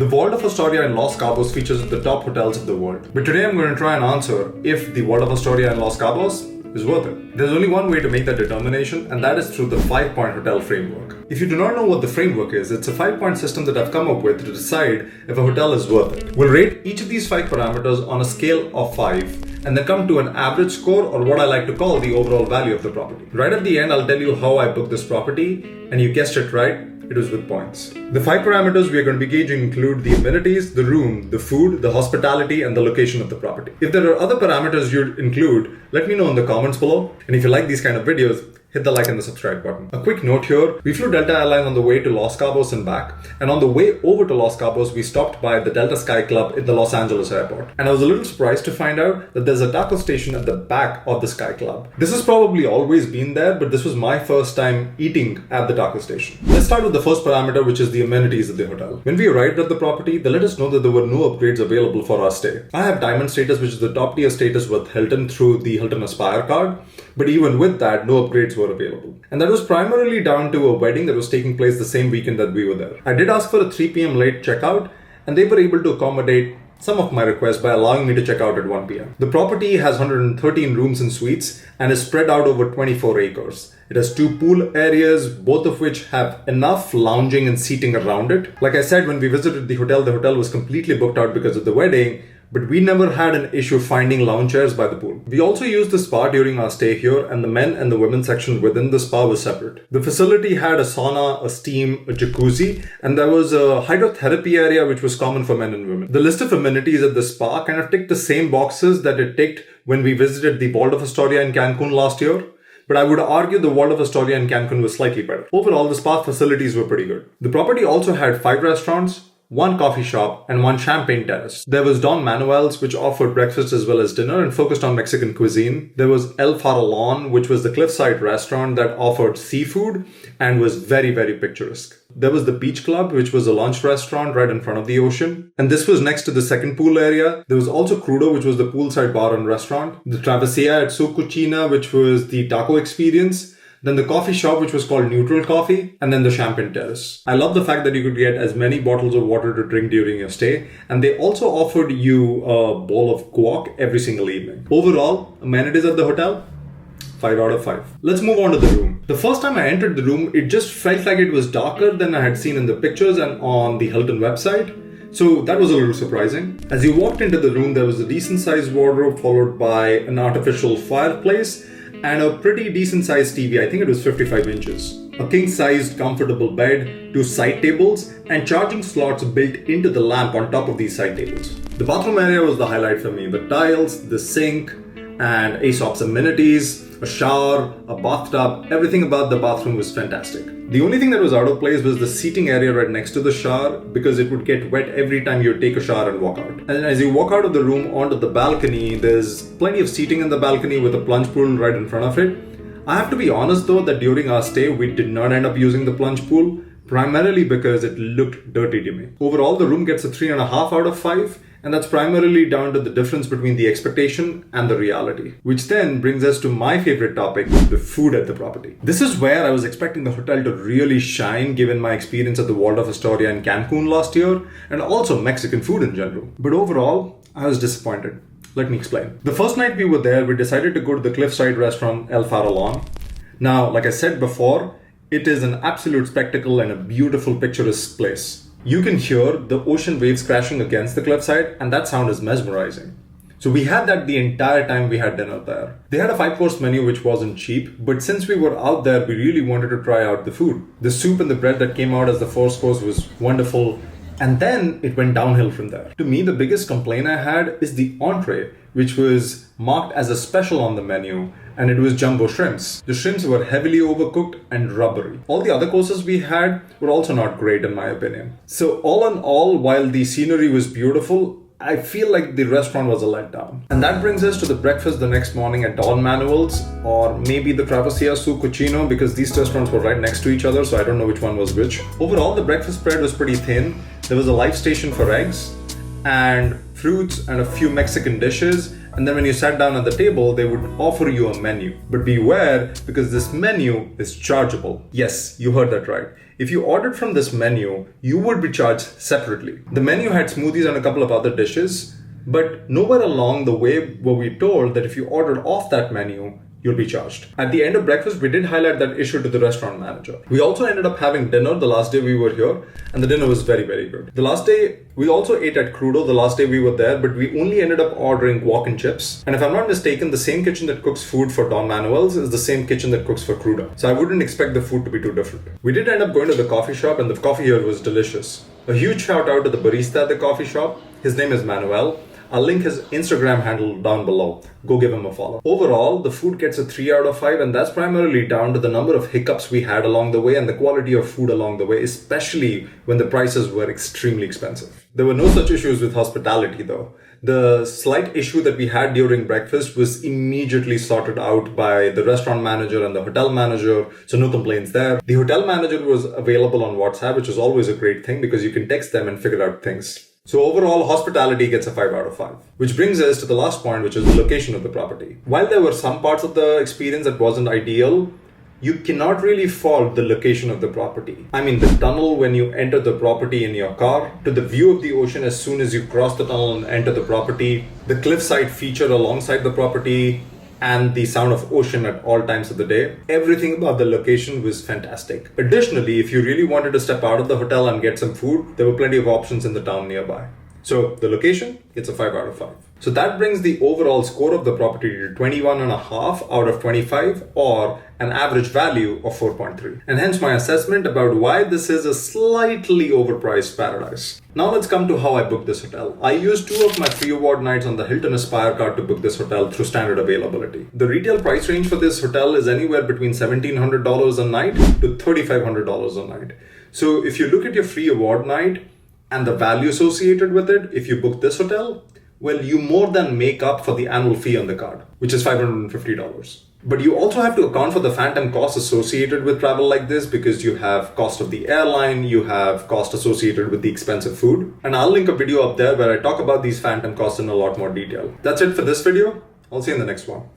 The Waldorf Astoria in Los Cabos features the top hotels of the world. But today I'm going to try and answer if the Waldorf Astoria in Los Cabos is worth it. There's only one way to make that determination, and that is through the 5-point hotel framework. If you do not know what the framework is, it's a 5-point system that I've come up with to decide if a hotel is worth it. We'll rate each of these 5 parameters on a scale of 5 and then come to an average score, or what I like to call the overall value of the property. Right at the end, I'll tell you how I booked this property, and you guessed it right, it was with points. The 5 parameters we are going to be gauging include the amenities, the room, the food, the hospitality, and the location of the property. If there are other parameters you'd include, let me know in the comments below. And if you like these kind of videos, hit the like and the subscribe button. A quick note here, we flew Delta Airlines on the way to Los Cabos and back, and on the way over to Los Cabos, we stopped by the Delta Sky Club at the Los Angeles airport. And I was a little surprised to find out that there's a taco station at the back of the Sky Club. This has probably always been there, but this was my first time eating at the taco station. Let's start with the first parameter, which is the amenities of the hotel. When we arrived at the property, they let us know that there were no upgrades available for our stay. I have diamond status, which is the top tier status with Hilton through the Hilton Aspire card, but even with that, no upgrades were available. And that was primarily down to a wedding that was taking place the same weekend that we were there. I did ask for a 3 p.m. late checkout, and they were able to accommodate some of my requests by allowing me to check out at 1 p.m. The property has 113 rooms and suites and is spread out over 24 acres. It has 2 pool areas, both of which have enough lounging and seating around it. Like I said, when we visited the hotel was completely booked out because of the wedding, but we never had an issue finding lounge chairs by the pool. We also used the spa during our stay here, and the men and the women section within the spa was separate. The facility had a sauna, a steam, a jacuzzi, and there was a hydrotherapy area which was common for men and women. The list of amenities at the spa kind of ticked the same boxes that it ticked when we visited the Waldorf Astoria in Cancun last year. But I would argue the Waldorf Astoria in Cancun was slightly better. Overall, the spa facilities were pretty good. The property also had 5 restaurants, 1 coffee shop, and 1 champagne terrace. There was Don Manuel's, which offered breakfast as well as dinner and focused on Mexican cuisine. There was El Farallon, which was the cliffside restaurant that offered seafood and was very, very picturesque. There was the Beach Club, which was a lunch restaurant right in front of the ocean. And this was next to the second pool area. There was also Crudo, which was the poolside bar and restaurant. The Travessia at Su Cucina, which was the taco experience. Then the coffee shop, which was called Neutral Coffee, and then the Champagne Terrace. I love the fact that you could get as many bottles of water to drink during your stay, and they also offered you a bowl of guac every single evening. Overall, amenities at the hotel, 5 out of 5. Let's move on to the room. The first time I entered the room, it just felt like it was darker than I had seen in the pictures and on the Hilton website. So that was a little surprising. As you walked into the room, there was a decent sized wardrobe followed by an artificial fireplace and a pretty decent sized TV. I think it was 55 inches. A king-sized comfortable bed, 2 side tables, and charging slots built into the lamp on top of these side tables. The bathroom area was the highlight for me. The tiles, the sink, and Aesop's amenities, a shower, a bathtub, everything about the bathroom was fantastic. The only thing that was out of place was the seating area right next to the shower, because it would get wet every time you take a shower and walk out. And as you walk out of the room onto the balcony, there's plenty of seating in the balcony with a plunge pool right in front of it. I have to be honest though that during our stay, we did not end up using the plunge pool, primarily because it looked dirty to me. Overall, the room gets a 3.5 out of 5. And that's primarily down to the difference between the expectation and the reality. Which then brings us to my favorite topic, the food at the property. This is where I was expecting the hotel to really shine given my experience at the Waldorf Astoria in Cancun last year, and also Mexican food in general. But overall, I was disappointed. Let me explain. The first night we were there, we decided to go to the cliffside restaurant El Farallon. Now, like I said before, it is an absolute spectacle and a beautiful picturesque place. You can hear the ocean waves crashing against the cliffside, and that sound is mesmerizing. So we had that the entire time we had dinner there. They had a 5-course menu which wasn't cheap, but since we were out there, we really wanted to try out the food. The soup and the bread that came out as the first course was wonderful, and then it went downhill from there. To me, the biggest complaint I had is the entree, which was marked as a special on the menu, and it was jumbo shrimps. The shrimps were heavily overcooked and rubbery. All the other courses we had were also not great in my opinion. So all in all, while the scenery was beautiful, I feel like the restaurant was a letdown. And that brings us to the breakfast the next morning at Don Manuel's, or maybe the Travessia Su Cucino, because these restaurants were right next to each other, so I don't know which one was which. Overall, the breakfast spread was pretty thin. There was a live station for eggs and fruits and a few Mexican dishes, and then when you sat down at the table, they would offer you a menu. But beware, because this menu is chargeable. Yes, you heard that right. If you ordered from this menu, you would be charged separately. The menu had smoothies and a couple of other dishes, but nowhere along the way were we told that if you ordered off that menu, you'll be charged. At the end of breakfast, we did highlight that issue to the restaurant manager. We also ended up having dinner the last day we were here, and the dinner was very, very good. The last day, we also ate at Crudo the last day we were there, but we only ended up ordering guac and chips. And if I'm not mistaken, the same kitchen that cooks food for Don Manuel's is the same kitchen that cooks for Crudo. So I wouldn't expect the food to be too different. We did end up going to the coffee shop, and the coffee here was delicious. A huge shout out to the barista at the coffee shop. His name is Manuel. I'll link his Instagram handle down below. Go give him a follow. Overall, the food gets a 3 out of 5, and that's primarily down to the number of hiccups we had along the way and the quality of food along the way, especially when the prices were extremely expensive. There were no such issues with hospitality though. The slight issue that we had during breakfast was immediately sorted out by the restaurant manager and the hotel manager, so no complaints there. The hotel manager was available on WhatsApp, which is always a great thing because you can text them and figure out things. So overall, hospitality gets a 5 out of 5. Which brings us to the last point, which is the location of the property. While there were some parts of the experience that wasn't ideal, you cannot really fault the location of the property. I mean, the tunnel when you enter the property in your car, to the view of the ocean as soon as you cross the tunnel and enter the property, the cliffside feature alongside the property, and the sound of ocean at all times of the day. Everything about the location was fantastic. Additionally, if you really wanted to step out of the hotel and get some food, there were plenty of options in the town nearby. So the location, it's a 5 out of 5. So that brings the overall score of the property to 21.5 out of 25, or an average value of 4.3. And hence my assessment about why this is a slightly overpriced paradise. Now let's come to how I booked this hotel. I used 2 of my free award nights on the Hilton Aspire card to book this hotel through standard availability. The retail price range for this hotel is anywhere between $1,700 a night to $3,500 a night. So if you look at your free award night and the value associated with it, if you book this hotel, well, you more than make up for the annual fee on the card, which is $550. But you also have to account for the phantom costs associated with travel like this, because you have cost of the airline, you have cost associated with the expensive food. And I'll link a video up there where I talk about these phantom costs in a lot more detail. That's it for this video. I'll see you in the next one.